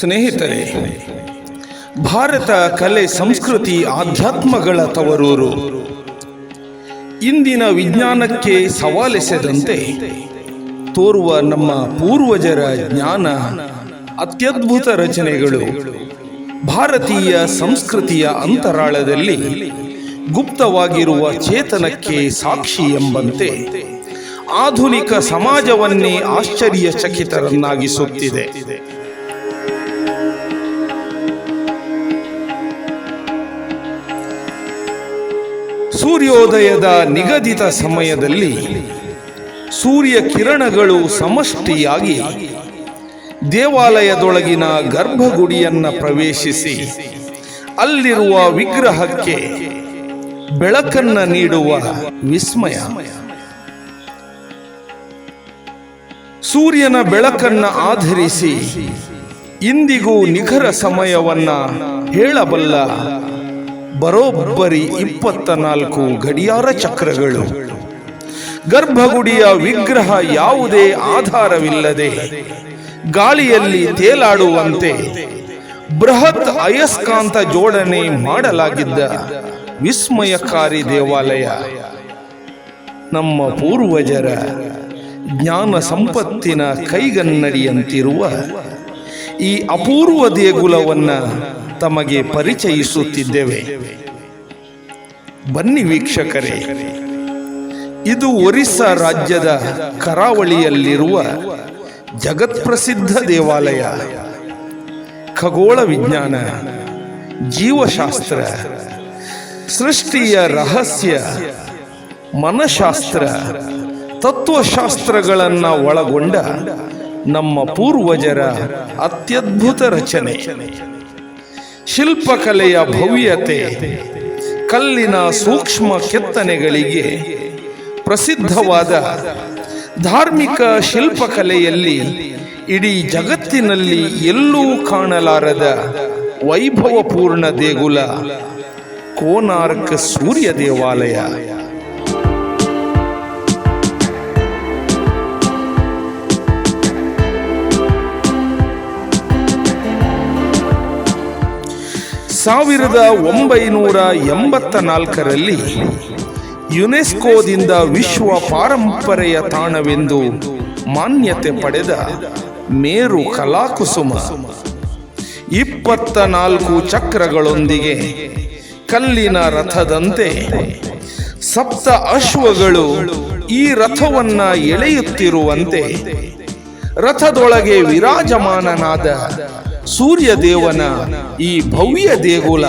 ಸ್ನೇಹಿತರೆ, ಭಾರತ ಕಲೆ ಸಂಸ್ಕೃತಿ ಆಧ್ಯಾತ್ಮಗಳ ತವರೂರು. ಇಂದಿನ ವಿಜ್ಞಾನಕ್ಕೆ ಸವಾಲೆಸೆದಂತೆ ತೋರುವ ನಮ್ಮ ಪೂರ್ವಜರ ಜ್ಞಾನ ಅತ್ಯದ್ಭುತ ರಚನೆಗಳು ಭಾರತೀಯ ಸಂಸ್ಕೃತಿಯ ಅಂತರಾಳದಲ್ಲಿ ಗುಪ್ತವಾಗಿರುವ ಚೇತನಕ್ಕೆ ಸಾಕ್ಷಿ ಎಂಬಂತೆ ಆಧುನಿಕ ಸಮಾಜವನ್ನೇ ಆಶ್ಚರ್ಯಚಕಿತರನ್ನಾಗಿಸುತ್ತಿದೆ. ಸೂರ್ಯೋದಯದ ನಿಗದಿತ ಸಮಯದಲ್ಲಿ ಸೂರ್ಯ ಕಿರಣಗಳು ಸಮಷ್ಟಿಯಾಗಿ ದೇವಾಲಯದೊಳಗಿನ ಗರ್ಭಗುಡಿಯನ್ನು ಪ್ರವೇಶಿಸಿ ಅಲ್ಲಿರುವ ವಿಗ್ರಹಕ್ಕೆ ಬೆಳಕನ್ನು ನೀಡುವ ವಿಸ್ಮಯ. ಸೂರ್ಯನ ಬೆಳಕನ್ನು ಆಧರಿಸಿ ಇಂದಿಗೂ ನಿಖರ ಸಮಯವನ್ನ ಹೇಳಬಲ್ಲ ಬರೋಬ್ಬರಿ 24 ಗಡಿಯಾರ ಚಕ್ರಗಳು. ಗರ್ಭಗುಡಿಯ ವಿಗ್ರಹ ಯಾವುದೇ ಆಧಾರವಿಲ್ಲದೆ ಗಾಳಿಯಲ್ಲಿ ತೇಲಾಡುವಂತೆ ಬೃಹತ್ ಅಯಸ್ಕಾಂತ ಜೋಡಣೆ ಮಾಡಲಾಗಿದ್ದ ವಿಸ್ಮಯಕಾರಿ ದೇವಾಲಯ. ನಮ್ಮ ಪೂರ್ವಜರ ಜ್ಞಾನ ಸಂಪತ್ತಿನ ಕೈಗನ್ನಡಿಯಂತಿರುವ ಈ ಅಪೂರ್ವ ದೇಗುಲವನ್ನು ತಮಗೆ ಪರಿಚಯಿಸುತ್ತಿದ್ದೇವೆ. ಬನ್ನಿ ವೀಕ್ಷಕರೇ, ಇದು ಒರಿಸ್ಸಾ ರಾಜ್ಯದ ಕರಾವಳಿಯಲ್ಲಿರುವ ಜಗತ್ಪ್ರಸಿದ್ಧ ದೇವಾಲಯ. ಖಗೋಳ ವಿಜ್ಞಾನ, ಜೀವಶಾಸ್ತ್ರ, ಸೃಷ್ಟಿಯ ರಹಸ್ಯ, ಮನಶಾಸ್ತ್ರ, ತತ್ವಶಾಸ್ತ್ರಗಳನ್ನು ಒಳಗೊಂಡ ನಮ್ಮ ಪೂರ್ವಜರ ಅತ್ಯದ್ಭುತ ರಚನೆ. ಶಿಲ್ಪಕಲೆಯ ಭವ್ಯತೆ, ಕಲ್ಲಿನ ಸೂಕ್ಷ್ಮ ಕೆತ್ತನೆಗಳಿಗೆ ಪ್ರಸಿದ್ಧವಾದ ಧಾರ್ಮಿಕ ಶಿಲ್ಪಕಲೆಯಲ್ಲಿ ಇಡೀ ಜಗತ್ತಿನಲ್ಲಿ ಎಲ್ಲೂ ಕಾಣಲಾರದ ವೈಭವಪೂರ್ಣ ದೇಗುಲ ಕೋನಾರ್ಕ್ ಸೂರ್ಯ ದೇವಾಲಯ. ಸಾವಿರದ 1984ರಲ್ಲಿ ಯುನೆಸ್ಕೋದಿಂದ ವಿಶ್ವ ಪಾರಂಪರೆಯ ತಾಣವೆಂದು ಮಾನ್ಯತೆ ಪಡೆದ ಮೇರು ಕಲಾಕುಸುಮ 24 ಚಕ್ರಗಳೊಂದಿಗೆ ಕಲ್ಲಿನ ರಥದಂತೆ ಸಪ್ತ ಅಶ್ವಗಳು ಈ ರಥವನ್ನ ಎಳೆಯುತ್ತಿರುವಂತೆ ರಥದೊಳಗೆ ವಿರಾಜಮಾನನಾದ ಸೂರ್ಯದೇವನ ಈ ಭವ್ಯ ದೇಗುಲ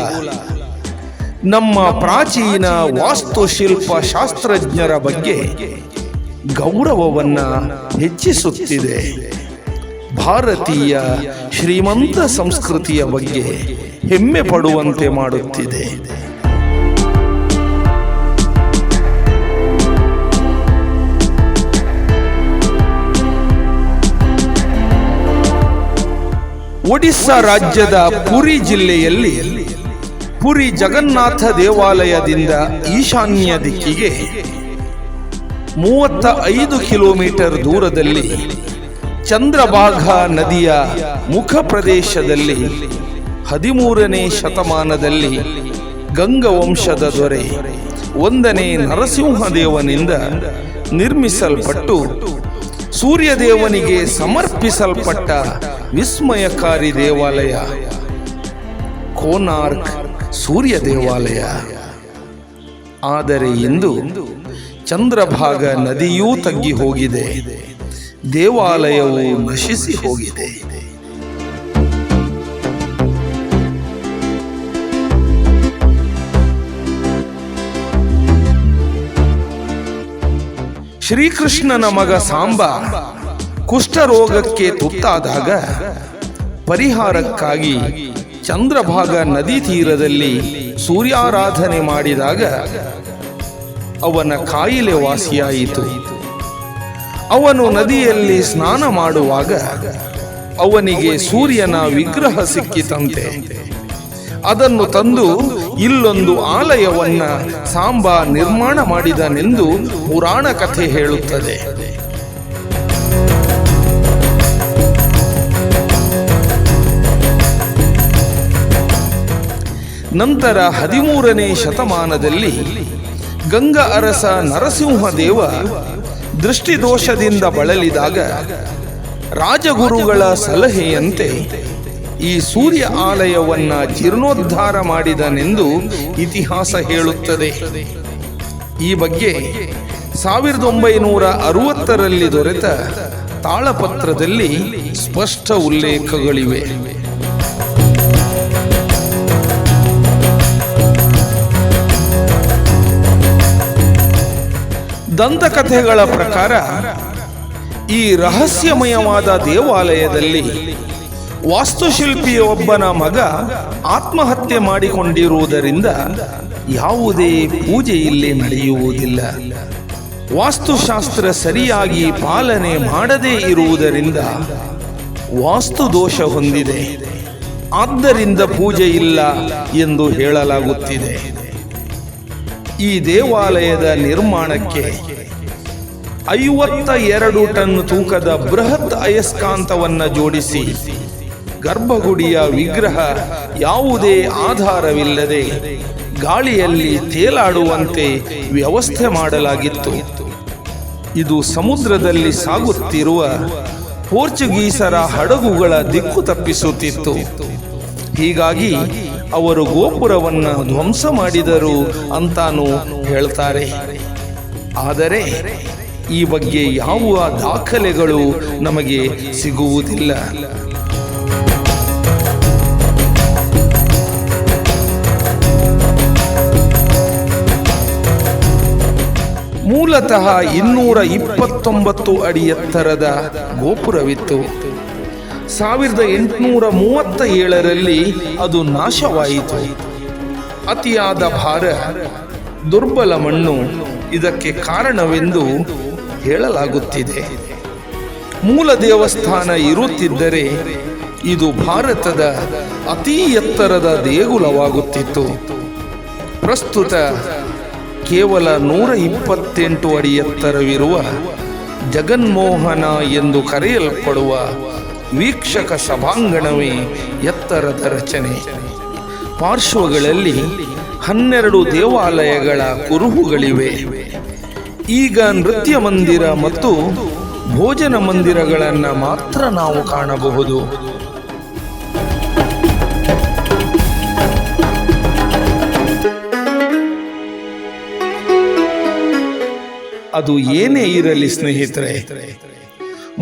ನಮ್ಮ ಪ್ರಾಚೀನ ವಾಸ್ತುಶಿಲ್ಪ ಶಾಸ್ತ್ರಜ್ಞರ ಬಗ್ಗೆ ಗೌರವವನ್ನ ಹೆಚ್ಚಿಸುತ್ತಿದೆ. ಭಾರತೀಯ ಶ್ರೀಮಂತ ಸಂಸ್ಕೃತಿಯ ಬಗ್ಗೆ ಹೆಮ್ಮೆ ಪಡುವಂತೆ ಮಾಡುತ್ತಿದೆ. ಒಡಿಸ್ಸಾ ರಾಜ್ಯದ ಪುರಿ ಜಿಲ್ಲೆಯಲ್ಲಿ ಪುರಿ ಜಗನ್ನಾಥ ದೇವಾಲಯದಿಂದ ಈಶಾನ್ಯ ದಿಕ್ಕಿಗೆ 35 ಕಿಲೋಮೀಟರ್ ದೂರದಲ್ಲಿ ಚಂದ್ರಭಾಗಾ ನದಿಯ ಮುಖ ಪ್ರದೇಶದಲ್ಲಿ 13ನೇ ಶತಮಾನದಲ್ಲಿ ಗಂಗವಂಶದ ದೊರೆ 1ನೇ ನರಸಿಂಹದೇವನಿಂದ ನಿರ್ಮಿಸಲ್ಪಟ್ಟು ಸೂರ್ಯದೇವನಿಗೆ ಸಮರ್ಪಿಸಲ್ಪಟ್ಟ ವಿಸ್ಮಯಕಾರಿ ದೇವಾಲಯ ಕೋನಾರ್ಕ್ ಸೂರ್ಯ ದೇವಾಲಯ. ಆದರೆ ಇಂದು ಚಂದ್ರಭಾಗಾ ನದಿಯೂ ತಗ್ಗಿ ಹೋಗಿದೆ, ದೇವಾಲಯವು ನಶಿಸಿ ಹೋಗಿದೆ. ಶ್ರೀಕೃಷ್ಣನ ಮಗ ಸಾಂಬ ಕುಷ್ಠರೋಗಕ್ಕೆ ತುತ್ತಾದಾಗ ಪರಿಹಾರಕ್ಕಾಗಿ ಚಂದ್ರಭಾಗಾ ನದಿ ತೀರದಲ್ಲಿ ಸೂರ್ಯಾರಾಧನೆ ಮಾಡಿದಾಗ ಅವನ ಕಾಯಿಲೆ ವಾಸಿಯಾಯಿತು. ಅವನು ನದಿಯಲ್ಲಿ ಸ್ನಾನ ಮಾಡುವಾಗ ಅವನಿಗೆ ಸೂರ್ಯನ ವಿಗ್ರಹ ಸಿಕ್ಕಿತಂತೆ. ಅದನ್ನು ತಂದು ಇಲ್ಲೊಂದು ಆಲಯವನ್ನ ಸಾಂಬ ನಿರ್ಮಾಣ ಮಾಡಿದನೆಂದು ಪುರಾಣ ಕಥೆ ಹೇಳುತ್ತದೆ. ನಂತರ 13ನೇ ಶತಮಾನದಲ್ಲಿ ಗಂಗ ಅರಸ ನರಸಿಂಹದೇವ ದೃಷ್ಟಿದೋಷದಿಂದ ಬಳಲಿದಾಗ ರಾಜಗುರುಗಳ ಸಲಹೆಯಂತೆ ಈ ಸೂರ್ಯ ಆಲಯವನ್ನ ಜೀರ್ಣೋದ್ಧಾರ ಮಾಡಿದನೆಂದು ಇತಿಹಾಸ ಹೇಳುತ್ತದೆ. ಈ ಬಗ್ಗೆ 1960ರಲ್ಲಿ ದೊರೆತ ತಾಳಪತ್ರದಲ್ಲಿ ಸ್ಪಷ್ಟ ಉಲ್ಲೇಖಗಳಿವೆ. ದಂತಕಥೆಗಳ ಪ್ರಕಾರ ಈ ರಹಸ್ಯಮಯವಾದ ದೇವಾಲಯದಲ್ಲಿ ವಾಸ್ತುಶಿಲ್ಪಿಯೊಬ್ಬನ ಮಗ ಆತ್ಮಹತ್ಯೆ ಮಾಡಿಕೊಂಡಿರುವುದರಿಂದ ಯಾವುದೇ ಪೂಜೆ ಇಲ್ಲಿ ನಡೆಯುವುದಿಲ್ಲ. ವಾಸ್ತುಶಾಸ್ತ್ರ ಸರಿಯಾಗಿ ಪಾಲನೆ ಮಾಡದೇ ಇರುವುದರಿಂದ ವಾಸ್ತು ದೋಷ ಹೊಂದಿದೆ, ಆದ್ದರಿಂದ ಪೂಜೆ ಇಲ್ಲ ಎಂದು ಹೇಳಲಾಗುತ್ತಿದೆ. ಈ ದೇವಾಲಯದ ನಿರ್ಮಾಣಕ್ಕೆ 52 ಟನ್ ತೂಕದ ಬೃಹತ್ ಅಯಸ್ಕಾಂತವನ್ನು ಜೋಡಿಸಿ ಗರ್ಭಗುಡಿಯ ವಿಗ್ರಹ ಯಾವುದೇ ಆಧಾರವಿಲ್ಲದೆ ಗಾಳಿಯಲ್ಲಿ ತೇಲಾಡುವಂತೆ ವ್ಯವಸ್ಥೆ ಮಾಡಲಾಗಿತ್ತು. ಇದು ಸಮುದ್ರದಲ್ಲಿ ಸಾಗುತ್ತಿರುವ ಪೋರ್ಚುಗೀಸರ ಹಡಗುಗಳ ದಿಕ್ಕು ತಪ್ಪಿಸುತ್ತಿತ್ತು. ಹೀಗಾಗಿ ಅವರು ಗೋಪುರವನ್ನು ಧ್ವಂಸ ಮಾಡಿದರು ಅಂತಾನೂ ಹೇಳ್ತಾರೆ. ಆದರೆ ಈ ಬಗ್ಗೆ ಯಾವ ದಾಖಲೆಗಳು ನಮಗೆ ಸಿಗುವುದಿಲ್ಲ. ಮೂಲತಃ 229 ಅಡಿ ಎತ್ತರದ ಗೋಪುರವಿತ್ತು. 1837ರಲ್ಲಿ ಅದು ನಾಶವಾಯಿತು. ಅತಿಯಾದ ಭಾರ, ದುರ್ಬಲ ಮಣ್ಣು ಇದಕ್ಕೆ ಕಾರಣವೆಂದು ಹೇಳಲಾಗುತ್ತಿದೆ. ಮೂಲ ದೇವಸ್ಥಾನ ಇರುತ್ತಿದ್ದರೆ ಇದು ಭಾರತದ ಅತಿ ಎತ್ತರದ ದೇಗುಲವಾಗುತ್ತಿತ್ತು. ಪ್ರಸ್ತುತ ಕೇವಲ 128 ಅಡಿ ಎತ್ತರವಿರುವ ಜಗನ್ಮೋಹನ ಎಂದು ಕರೆಯಲ್ಪಡುವ ವೀಕ್ಷಕ ಸಭಾಂಗಣವೇ ಎತ್ತರದ ರಚನೆ. ಪಾರ್ಶ್ವಗಳಲ್ಲಿ 12 ದೇವಾಲಯಗಳ ಕುರುಹುಗಳಿವೆ. ಈಗ ನೃತ್ಯ ಮಂದಿರ ಮತ್ತು ಭೋಜನ ಮಂದಿರಗಳನ್ನು ಮಾತ್ರ ನಾವು ಕಾಣಬಹುದು. ಅದು ಏನೇ ಇರಲಿ ಸ್ನೇಹಿತರೆ,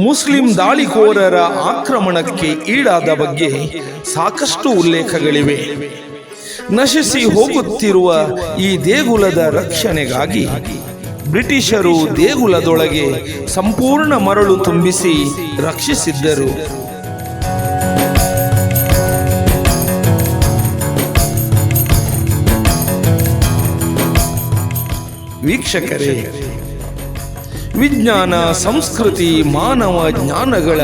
ಮುಸ್ಲಿಂ ದಾಳಿಕೋರರ ಆಕ್ರಮಣಕ್ಕೆ ಈಡಾದ ಬಗ್ಗೆ ಸಾಕಷ್ಟು ಉಲ್ಲೇಖಗಳಿವೆ. ನಶಿಸಿ ಹೋಗುತ್ತಿರುವ ಈ ದೇಗುಲದ ರಕ್ಷಣೆಗಾಗಿ ಬ್ರಿಟಿಷರು ದೇಗುಲದೊಳಗೆ ಸಂಪೂರ್ಣ ಮರಳು ತುಂಬಿಸಿ ರಕ್ಷಿಸಿದ್ದರು. ವೀಕ್ಷಕರೇ, ವಿಜ್ಞಾನ, ಸಂಸ್ಕೃತಿ, ಮಾನವ ಜ್ಞಾನಗಳ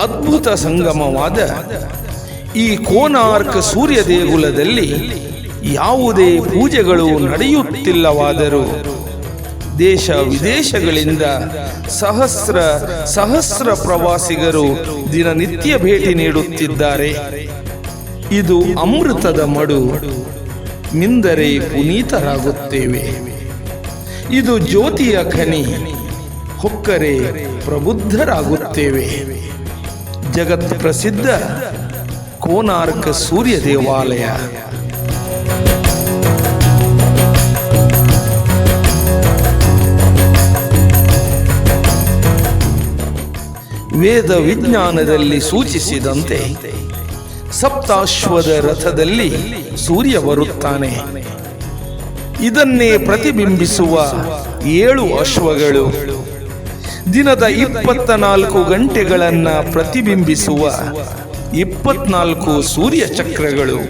ಅದ್ಭುತ ಸಂಗಮವಾದ ಈ ಕೋನಾರ್ಕ್ ಸೂರ್ಯ ದೇಗುಲದಲ್ಲಿ ಯಾವುದೇ ಪೂಜೆಗಳು ನಡೆಯುತ್ತಿಲ್ಲವಾದರೂ ದೇಶ ವಿದೇಶಗಳಿಂದ ಸಹಸ್ರ ಪ್ರವಾಸಿಗರು ದಿನನಿತ್ಯ ಭೇಟಿ ನೀಡುತ್ತಿದ್ದಾರೆ. ಇದು ಅಮೃತದ ಮಡು, ಮಿಂದರೆ ಪುನೀತರಾಗುತ್ತೇವೆ. ಇದು ಜ್ಯೋತಿಯ ಖನಿ, ಹೊಕ್ಕರೆ ಪ್ರಬುದ್ಧರಾಗುತ್ತೇವೆ. ಜಗತ್ ಪ್ರಸಿದ್ಧ ಕೋನಾರ್ಕ್ ಸೂರ್ಯ ದೇವಾಲಯ. ವೇದ ವಿಜ್ಞಾನದಲ್ಲಿ ಸೂಚಿಸಿದಂತೆ ಸಪ್ತಾಶ್ವದ ರಥದಲ್ಲಿ ಸೂರ್ಯ ಬರುತ್ತಾನೆ. ಇದನ್ನೇ ಪ್ರತಿಬಿಂಬಿಸುವ 7 ಅಶ್ವಗಳು, ದಿನದ 24 ಗಂಟೆಗಳನ್ನು ಪ್ರತಿಬಿಂಬಿಸುವ 24 ಸೂರ್ಯ ಚಕ್ರಗಳು,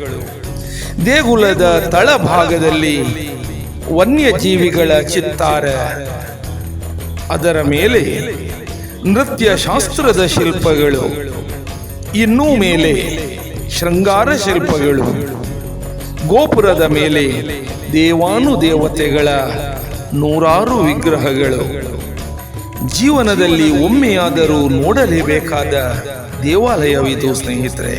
ದೇಗುಲದ ತಳಭಾಗದಲ್ಲಿ ವನ್ಯಜೀವಿಗಳ ಚಿತ್ತಾರ, ಅದರ ಮೇಲೆ ನೃತ್ಯ ಶಾಸ್ತ್ರದ ಶಿಲ್ಪಗಳು, ಇನ್ನೂ ಮೇಲೆ ಶೃಂಗಾರ ಶಿಲ್ಪಗಳು, ಗೋಪುರದ ಮೇಲೆ ದೇವಾನುದೇವತೆಗಳ 100 ವಿಗ್ರಹಗಳು. ಜೀವನದಲ್ಲಿ ಒಮ್ಮೆಯಾದರೂ ನೋಡಲೇಬೇಕಾದ ದೇವಾಲಯವಿದು ಸ್ನೇಹಿತರೆ.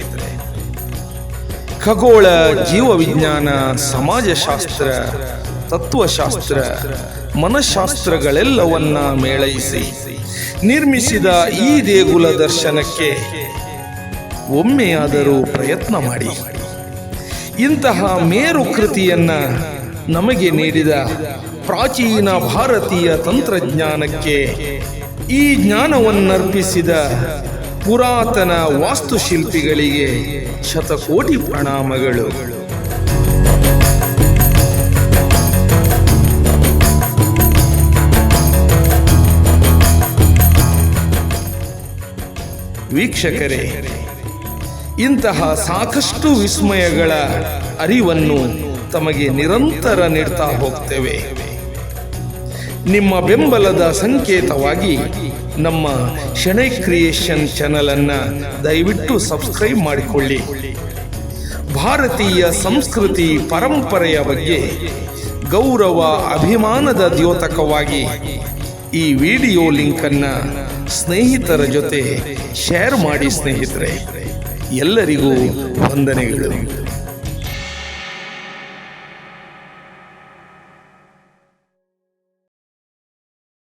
ಖಗೋಳ, ಜೀವವಿಜ್ಞಾನ, ಸಮಾಜಶಾಸ್ತ್ರ, ತತ್ವಶಾಸ್ತ್ರ, ಮನಃಶಾಸ್ತ್ರಗಳೆಲ್ಲವನ್ನ ಮೇಳೈಸಿ ನಿರ್ಮಿಸಿದ ಈ ದೇಗುಲ ದರ್ಶನಕ್ಕೆ ಒಮ್ಮೆಯಾದರೂ ಪ್ರಯತ್ನ ಮಾಡಿ. ಇಂತಹ ಮೇರು ಕೃತಿಯನ್ನ ನಮಗೆ ನೀಡಿದ ಪ್ರಾಚೀನ ಭಾರತೀಯ ತಂತ್ರಜ್ಞಾನಕ್ಕೆ ಈ ಜ್ಞಾನವನ್ನರ್ಪಿಸಿದ ಪುರಾತನ ವಾಸ್ತುಶಿಲ್ಪಿಗಳಿಗೆ ಶತಕೋಟಿ ಪ್ರಣಾಮಗಳು. ವೀಕ್ಷಕರೇ, ಇಂತಹ ಸಾಕಷ್ಟು ವಿಸ್ಮಯಗಳ ಅರಿವನ್ನು ತಮಗೆ ನಿರಂತರ ನೀಡ್ತಾ ಹೋಗ್ತೇವೆ. ನಿಮ್ಮ ಬೆಂಬಲದ ಸಂಕೇತವಾಗಿ ನಮ್ಮ ಶೆಣೈ ಕ್ರಿಯೇಷನ್ ಚಾನೆಲ್ ಅನ್ನ ದಯವಿಟ್ಟು ಸಬ್ಸ್ಕ್ರೈಬ್ ಮಾಡಿಕೊಳ್ಳಿ. ಭಾರತೀಯ ಸಂಸ್ಕೃತಿ ಪರಂಪರೆಯ ಬಗ್ಗೆ ಗೌರವ ಅಭಿಮಾನದ ದ್ಯೋತಕವಾಗಿ ಈ ವಿಡಿಯೋ ಲಿಂಕ್ ಅನ್ನ ಸ್ನೇಹಿತರ ಜೊತೆ ಶೇರ್ ಮಾಡಿ. ಸ್ನೇಹಿತರೆ, ಎಲ್ಲರಿಗೂ ವಂದನೆಗಳು.